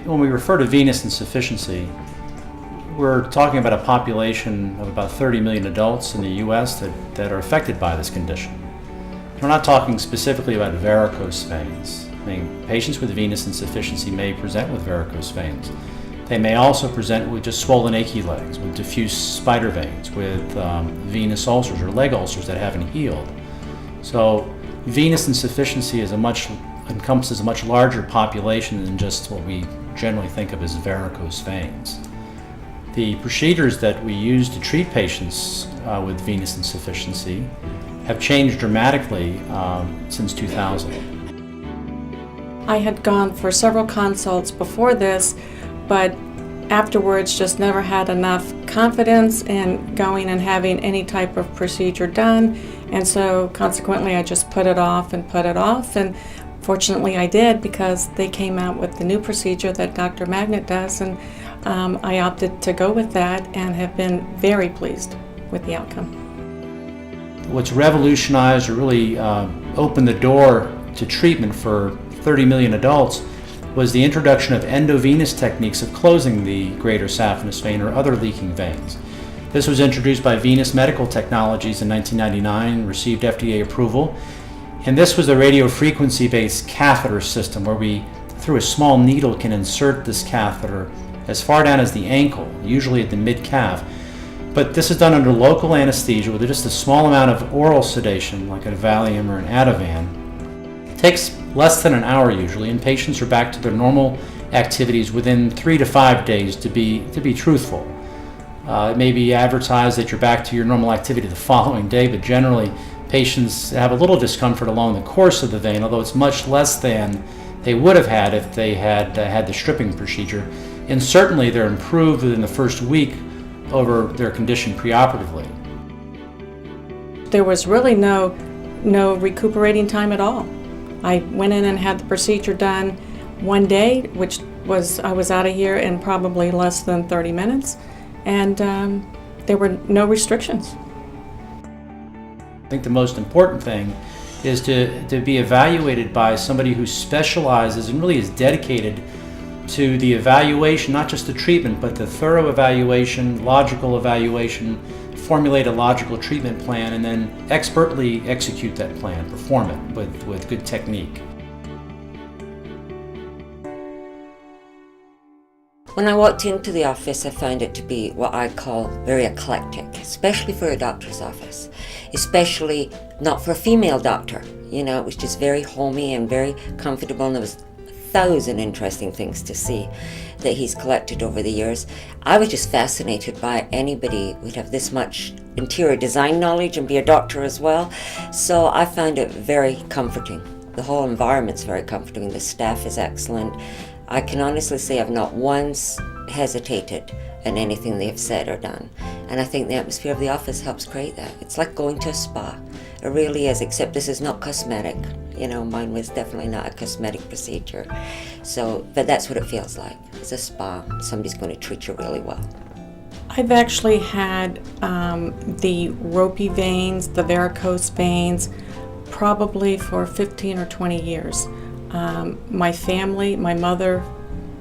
When we refer to venous insufficiency, we're talking about a population of about 30 million adults in the U.S. that are affected by this condition. We're not talking specifically about varicose veins. I mean, patients with venous insufficiency may present with varicose veins. They may also present with just swollen, achy legs, with diffuse spider veins, with venous ulcers or leg ulcers that haven't healed. So venous insufficiency encompasses a much larger population than just what we generally think of as varicose veins. The procedures that we use to treat patients with venous insufficiency have changed dramatically since 2000. I had gone for several consults before this, but afterwards just never had enough confidence in going and having any type of procedure done, and so consequently I just put it off, and fortunately I did, because they came out with the new procedure that Dr. Magnet does, and I opted to go with that and have been very pleased with the outcome. What's revolutionized or really opened the door to treatment for 30 million adults was the introduction of endovenous techniques of closing the greater saphenous vein or other leaking veins. This was introduced by Venus Medical Technologies in 1999, received FDA approval, and this was a radiofrequency-based catheter system where we, through a small needle, can insert this catheter as far down as the ankle, usually at the mid-calf. But this is done under local anesthesia with just a small amount of oral sedation, like a Valium or an Ativan. It takes less than an hour usually, and patients are back to their normal activities within 3 to 5 days, to be truthful. It may be advertised that you're back to your normal activity the following day, but generally patients have a little discomfort along the course of the vein, although it's much less than they would have had if they had had the stripping procedure. And certainly they're improved within the first week over their condition preoperatively. There was really no recuperating time at all. I went in and had the procedure done one day, I was out of here in probably less than 30 minutes, and there were no restrictions. I think the most important thing is to be evaluated by somebody who specializes and really is dedicated to the evaluation, not just the treatment, but the thorough evaluation, logical evaluation, formulate a logical treatment plan, and then expertly execute that plan, perform it with good technique. When I walked into the office, I found it to be what I call very eclectic, especially for a doctor's office, especially not for a female doctor. You know, it was just very homey and very comfortable, and there was 1,000 interesting things to see that he's collected over the years. I was just fascinated by anybody who'd have this much interior design knowledge and be a doctor as well. So I found it very comforting. The whole environment's very comforting. The staff is excellent. I can honestly say I've not once hesitated in anything they've said or done. And I think the atmosphere of the office helps create that. It's like going to a spa. It really is, except this is not cosmetic. You know, mine was definitely not a cosmetic procedure. But that's what it feels like. It's a spa. Somebody's going to treat you really well. I've actually had the ropey veins, the varicose veins, probably for 15 or 20 years. My family, my mother,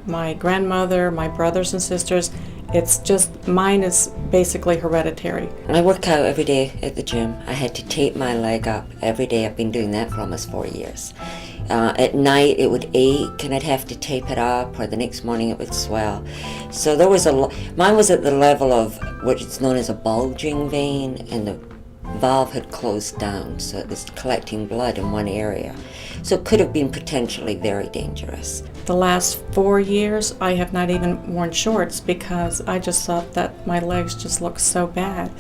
my grandmother, my brothers and sisters, it's just, mine is basically hereditary. I work out every day at the gym. I had to tape my leg up every day. I've been doing that for almost 4 years. At night it would ache and I'd have to tape it up, or the next morning it would swell. So there was mine was at the level of what is known as a bulging vein, and the valve had closed down, so it was collecting blood in one area. So it could have been potentially very dangerous. The last 4 years, I have not even worn shorts because I just thought that my legs just looked so bad.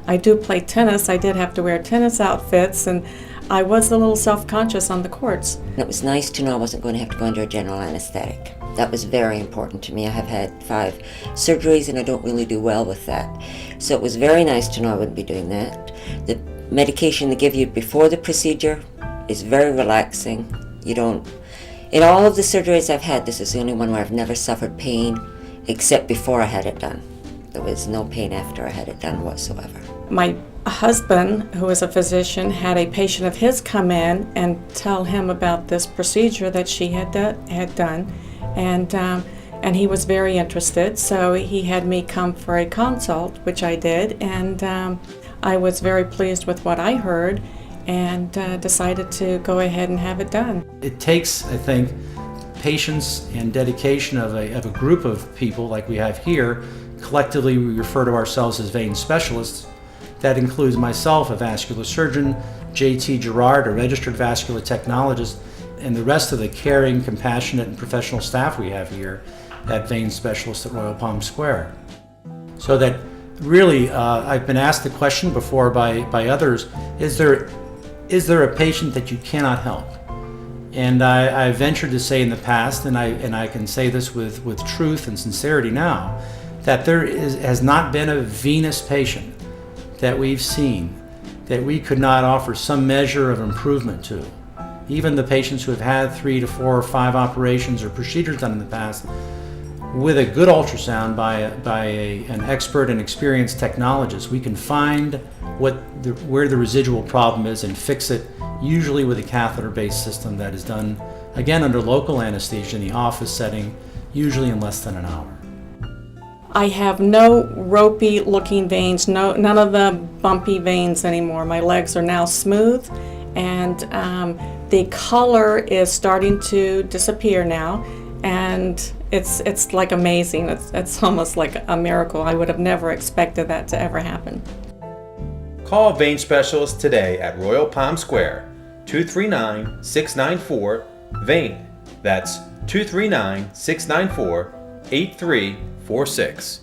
I do play tennis. I did have to wear tennis outfits, and I was a little self-conscious on the courts. It was nice to know I wasn't going to have to go under a general anesthetic. That was very important to me. I have had 5 surgeries and I don't really do well with that. So it was very nice to know I wouldn't be doing that. The medication they give you before the procedure is very relaxing. In all of the surgeries I've had, this is the only one where I've never suffered pain except before I had it done. There was no pain after I had it done whatsoever. My husband, who is a physician, had a patient of his come in and tell him about this procedure that she had done. And And he was very interested, so he had me come for a consult, which I did, and I was very pleased with what I heard and decided to go ahead and have it done. It takes, I think, patience and dedication of a group of people like we have here. Collectively, we refer to ourselves as vein specialists. That includes myself, a vascular surgeon, J.T. Gerard, a registered vascular technologist, and the rest of the caring, compassionate, and professional staff we have here at Vein Specialists at Royal Palm Square. So that really, I've been asked the question before by others, is there a patient that you cannot help? And I ventured to say in the past, and I can say this with truth and sincerity now, that has not been a venous patient that we've seen that we could not offer some measure of improvement to. Even the patients who have had 3 to 4 or 5 operations or procedures done in the past, with a good ultrasound by an expert and experienced technologist, we can find where the residual problem is and fix it, usually with a catheter-based system that is done, again, under local anesthesia in the office setting, usually in less than an hour. I have no ropey looking veins, none of the bumpy veins anymore. My legs are now smooth, and the color is starting to disappear now, and it's like amazing. It's almost like a miracle. I would have never expected that to ever happen. Call Vein Specialists today at Royal Palm Square, 239-694-VEIN. That's 239-694-8346.